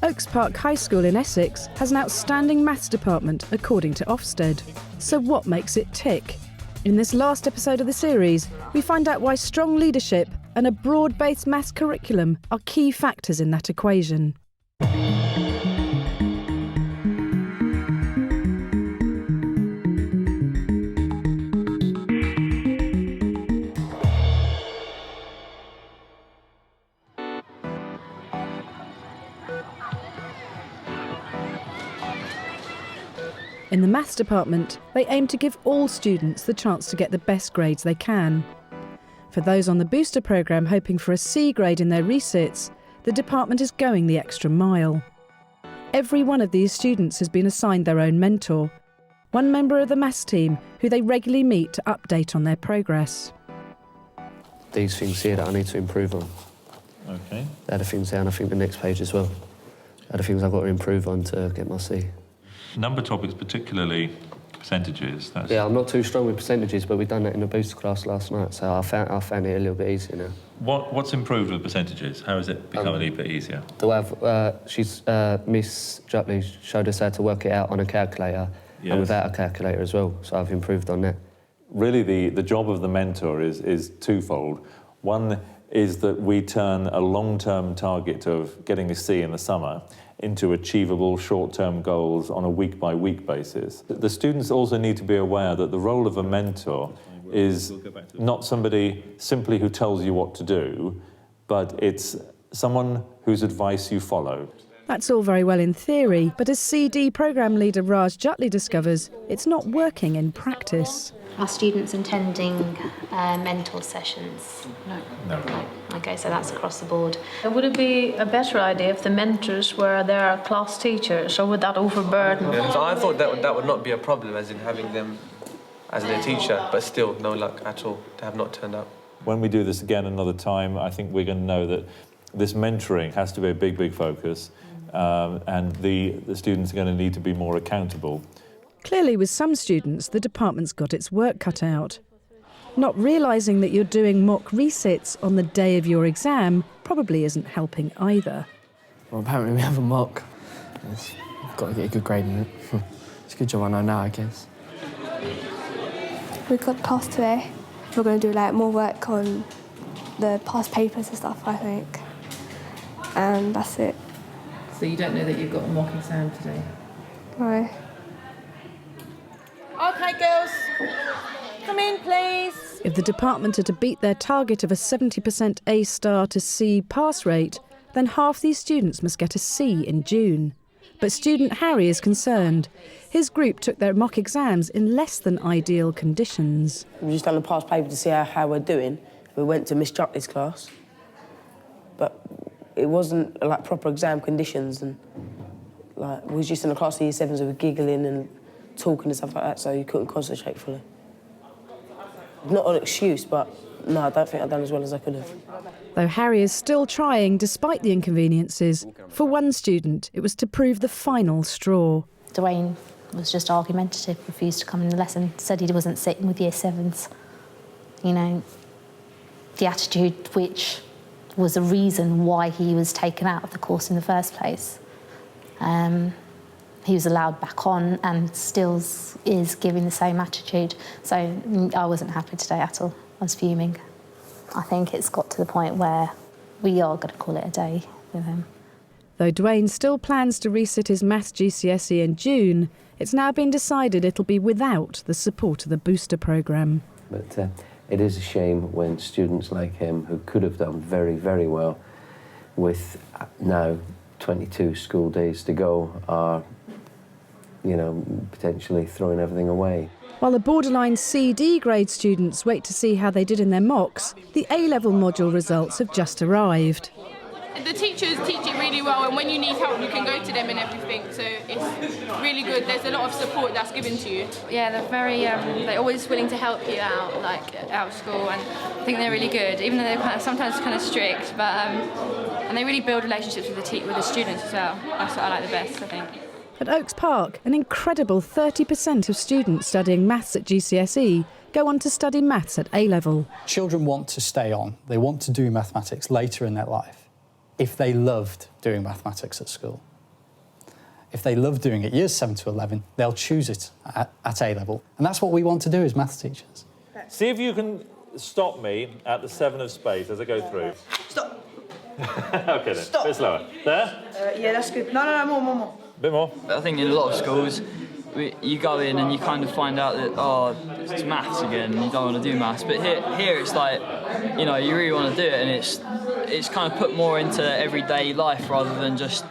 Oaks Park High School in Essex has an outstanding maths department, according to Ofsted. So what makes it tick? In this last episode of the series, we find out why strong leadership and a broad-based maths curriculum are key factors in that equation. In the maths department, they aim to give all students the chance to get the best grades they can. For those on the booster programme hoping for a C grade in their resits, the department is going the extra mile. Every one of these students has been assigned their own mentor, one member of the maths team who they regularly meet to update on their progress. These things here that I need to improve on. OK. They're the things there, and I think the next page as well. They're the things I've got to improve on to get my C. Number topics, particularly percentages. Yeah, I'm not too strong with percentages, but we've done that in the booster class last night, so I found it a little bit easier now. What's improved with percentages? How has it become a little bit easier? Miss Jutley showed us how to work it out on a calculator, yes, and without a calculator as well, so I've improved on that. Really, the job of the mentor is twofold. One is that we turn a long-term target of getting a C in the summer into achievable short-term goals on a week-by-week basis. The students also need to be aware that the role of a mentor is not somebody simply who tells you what to do, but it's someone whose advice you follow. That's all very well in theory, but as CD programme leader Raj Jutley discovers, it's not working in practice. Are students attending mentor sessions? No. OK, so that's across the board. Would it be a better idea if the mentors were their class teachers, or would that overburden? Yeah, so I thought that would not be a problem, as in having them as their teacher, but still no luck at all to have not turned up. When we do this again another time, I think we're going to know that this mentoring has to be a big focus, and the students are going to need to be more accountable. Clearly, with some students, the department's got its work cut out. Not realising that you're doing mock resits on the day of your exam probably isn't helping either. Well, apparently we have a mock. I've got to get a good grade in it. It's a good job I know now, I guess. We've got class today. We're going to do more work on the past papers and stuff, I think. And that's it. So you don't know that you've got a mock exam today? No. OK, girls, come in, please. If the department are to beat their target of a 70% A star to C pass rate, then half these students must get a C in June. But student Harry is concerned. His group took their mock exams in less than ideal conditions. We've just done a past paper to see how we're doing. We went to Miss Jutley's class, but it wasn't proper exam conditions, and we was just in a class of year sevens, we were giggling and talking and stuff like that, so you couldn't concentrate fully. Not an excuse, but no, I don't think I've done as well as I could have. Though Harry is still trying despite the inconveniences, for one student it was to prove the final straw. Dwayne was just argumentative, refused to come in the lesson, said he wasn't sitting with year sevens. You know, the attitude which was a reason why he was taken out of the course in the first place. He was allowed back on and still is giving the same attitude. So I wasn't happy today at all. I was fuming. I think it's got to the point where we are going to call it a day with him. Though Dwayne still plans to resit his maths GCSE in June, it's now been decided it'll be without the support of the booster programme. But it is a shame when students like him, who could have done very well, with now 22 school days to go, are potentially throwing everything away. While the borderline CD grade students wait to see how they did in their mocks, the A-level module results have just arrived. The teachers teach it really well, and when you need help you can go to them and everything, so it's really good. There's a lot of support that's given to you. Yeah, they're very, they're always willing to help you out, out of school, and I think they're really good, even though they're sometimes kind of strict, but and they really build relationships with the students as well. That's what I like the best, I think. At Oaks Park, an incredible 30% of students studying maths at GCSE go on to study maths at A-level. Children want to stay on. They want to do mathematics later in their life if they loved doing mathematics at school. If they love doing it years 7 to 11, they'll choose it at A level. And that's what we want to do as maths teachers. See if you can stop me at the 7 of spades as I go through. Stop. OK, then. Stop. A bit slower. There? Yeah, that's good. No, more. A bit more. I think in a lot of schools, you go in and you kind of find out that, oh, it's maths again, and you don't want to do maths. But here it's like, you know, you really want to do it, and it's kind of put more into everyday life rather than just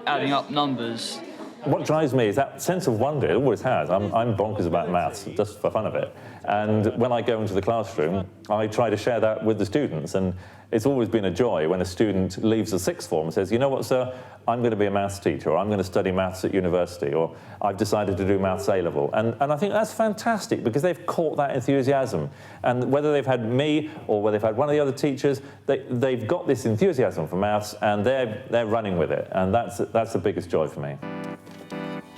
adding up numbers. What drives me is that sense of wonder. It always has. I'm bonkers about maths, just for fun of it. And when I go into the classroom, I try to share that with the students. And it's always been a joy when a student leaves the sixth form and says, you know what, sir, I'm going to be a maths teacher, or I'm going to study maths at university, or I've decided to do maths A-level. And I think that's fantastic because they've caught that enthusiasm. And whether they've had me or whether they've had one of the other teachers, they've got this enthusiasm for maths and they're running with it. And that's the biggest joy for me.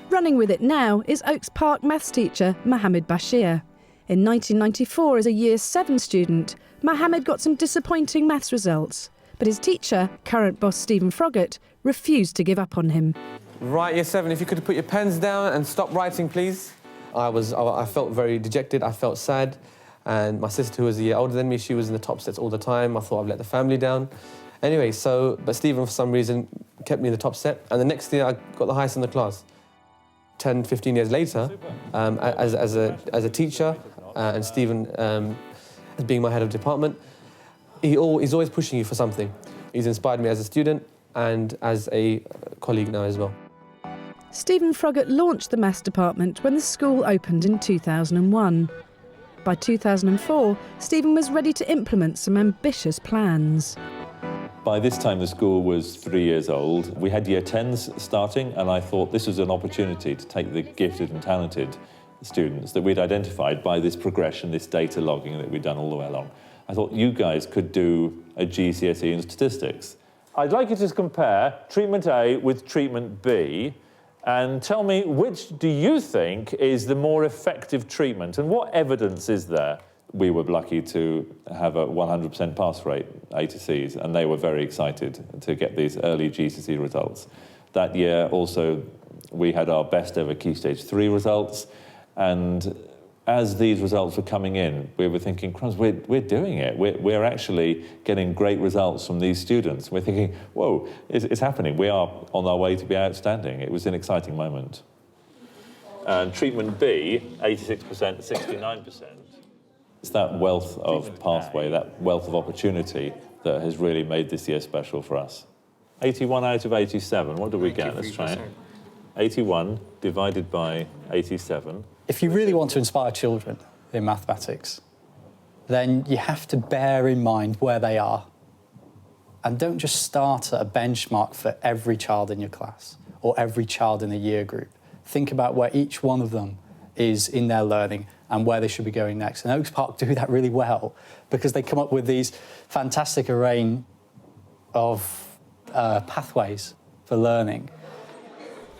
Running with it now is Oaks Park maths teacher Mohammed Bashir. In 1994, as a Year 7 student, Mohammed got some disappointing maths results, but his teacher, current boss Stephen Froggatt, refused to give up on him. Right, Year 7, if you could put your pens down and stop writing, please. I felt very dejected, I felt sad, and my sister, who was a year older than me, she was in the top sets all the time. I thought I'd let the family down. Anyway, but Stephen, for some reason, kept me in the top set, and the next year I got the highest in the class. 10, 15 years later, as a teacher, and Stephen as being my head of department, he's always pushing you for something. He's inspired me as a student and as a colleague now as well. Stephen Froggatt launched the maths department when the school opened in 2001. By 2004, Stephen was ready to implement some ambitious plans. By this time, the school was 3 years old. We had Year 10s starting, and I thought this was an opportunity to take the gifted and talented students that we'd identified by this progression, this data logging that we'd done all the way along. I thought you guys could do a GCSE in statistics. I'd like you to compare treatment A with treatment B and tell me which do you think is the more effective treatment and what evidence is there? We were lucky to have a 100% pass rate, A to Cs, and they were very excited to get these early GCSE results. That year also we had our best ever Key Stage 3 results, and as these results were coming in, we were thinking, crumbs, we're doing it. We're actually getting great results from these students. We're thinking, whoa, it's happening. We are on our way to be outstanding. It was an exciting moment. And treatment B, 86%, 69%. It's that wealth of pathway, that wealth of opportunity that has really made this year special for us. 81 out of 87, what do we get? Let's try it. 81 divided by 87. If you really want to inspire children in mathematics, then you have to bear in mind where they are. And don't just start at a benchmark for every child in your class or every child in a year group. Think about where each one of them is in their learning and where they should be going next. And Oaks Park do that really well because they come up with these fantastic array of pathways for learning.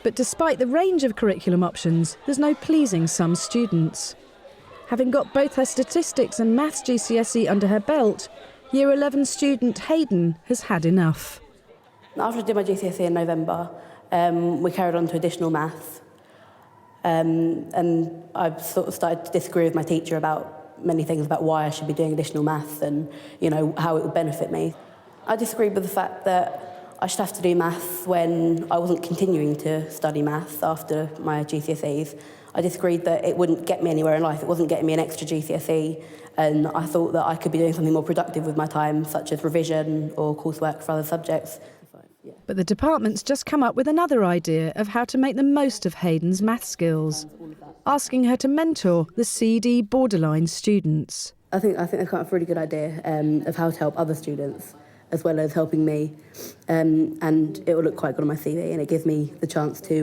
But despite the range of curriculum options, there's no pleasing some students. Having got both her statistics and maths GCSE under her belt, Year 11 student Hayden has had enough. After I did my GCSE in November, we carried on to additional maths. And I sort of started to disagree with my teacher about many things about why I should be doing additional maths and, you know, how it would benefit me. I disagreed with the fact that I should have to do maths when I wasn't continuing to study maths after my GCSEs. I disagreed that it wouldn't get me anywhere in life. It wasn't getting me an extra GCSE, and I thought that I could be doing something more productive with my time, such as revision or coursework for other subjects. But the department's just come up with another idea of how to make the most of Hayden's math skills, asking her to mentor the CD borderline students. I think they've come up with a really good idea of how to help other students, as well as helping me, and it will look quite good on my CV, and it gives me the chance to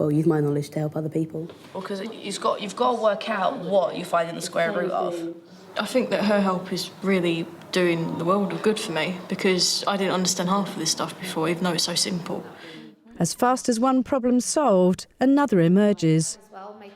use my knowledge to help other people. Well, because you've got to work out what you're finding the square root of. I think that her help is really doing the world of good for me because I didn't understand half of this stuff before, even though it's so simple. As fast as one problem's solved, another emerges.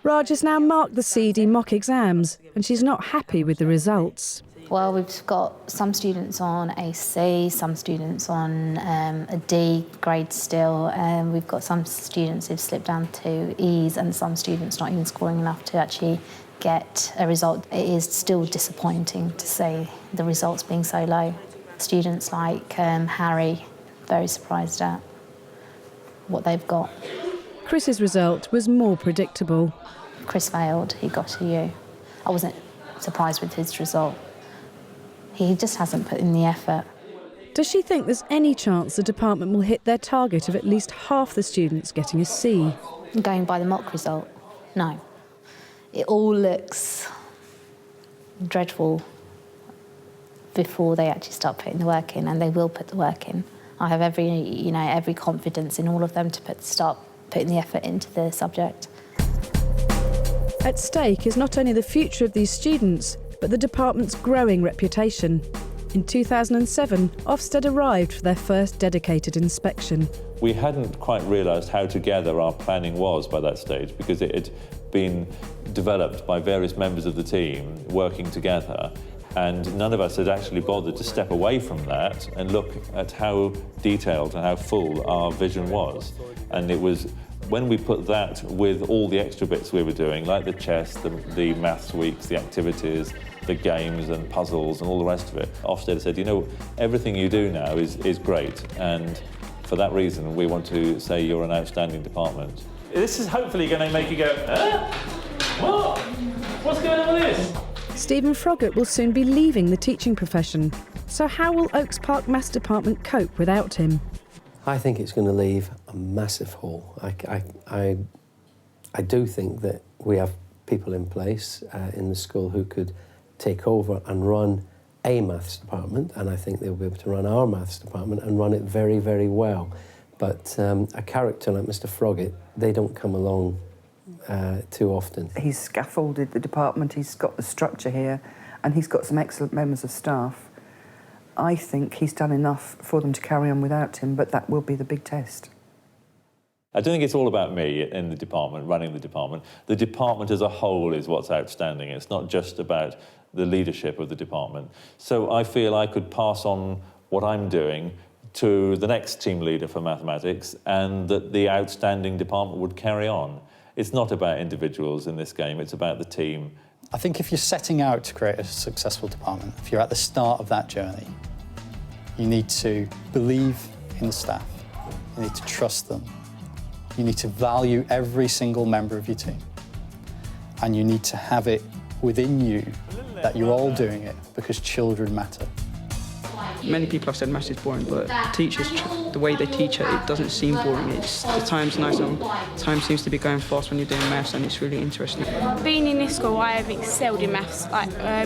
Raj has now marked the CD mock exams, and she's not happy with the results. Well, we've got some students on a C, some students on a D grade still, and we've got some students who've slipped down to E's and some students not even scoring enough to actually get a result. It is still disappointing to see the results being so low. Students like Harry, very surprised at what they've got. Chris's result was more predictable. Chris failed, he got a U. I wasn't surprised with his result. He just hasn't put in the effort. Does she think there's any chance the department will hit their target of at least half the students getting a C? Going by the mock result, no. It all looks dreadful before they actually start putting the work in, and they will put the work in. I have every confidence in all of them to start putting the effort into the subject. At stake is not only the future of these students, but the department's growing reputation. In 2007, Ofsted arrived for their first dedicated inspection. We hadn't quite realised how together our planning was by that stage, because it had been developed by various members of the team working together, and none of us had actually bothered to step away from that and look at how detailed and how full our vision was. And it was when we put that with all the extra bits we were doing, like the chess, the maths weeks, the activities, the games and puzzles and all the rest of it, Ofsted said, you know, everything you do now is great, and for that reason we want to say you're an outstanding department. This is hopefully going to make you go, what? What's going on with this? Stephen Froggatt will soon be leaving the teaching profession. So how will Oaks Park Maths Department cope without him? I think it's going to leave a massive hole. I do think that we have people in place in the school who could take over and run a maths department, and I think they'll be able to run our maths department and run it very, very well. But a character like Mr. Froggatt, they don't come along too often. He's scaffolded the department, he's got the structure here, and he's got some excellent members of staff. I think he's done enough for them to carry on without him, but that will be the big test. I don't think it's all about me in the department, running the department. The department as a whole is what's outstanding. It's not just about the leadership of the department. So I feel I could pass on what I'm doing to the next team leader for mathematics, and that the outstanding department would carry on. It's not about individuals in this game, it's about the team. I think if you're setting out to create a successful department, if you're at the start of that journey, you need to believe in the staff, you need to trust them, you need to value every single member of your team, and you need to have it within you that you're all doing it because children matter. Many people have said maths is boring, but teachers, the way they teach it doesn't seem boring. The time's nice and time seems to be going fast when you're doing maths, and it's really interesting. Being in this school, I have excelled in maths.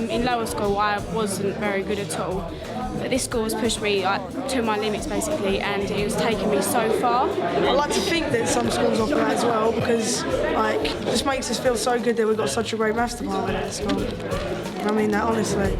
In lower school, I wasn't very good at all. But this school has pushed me to my limits, basically, and it has taken me so far. I like to think that some schools offer that as well, because it just makes us feel so good that we've got such a great maths department at the school. I mean that honestly.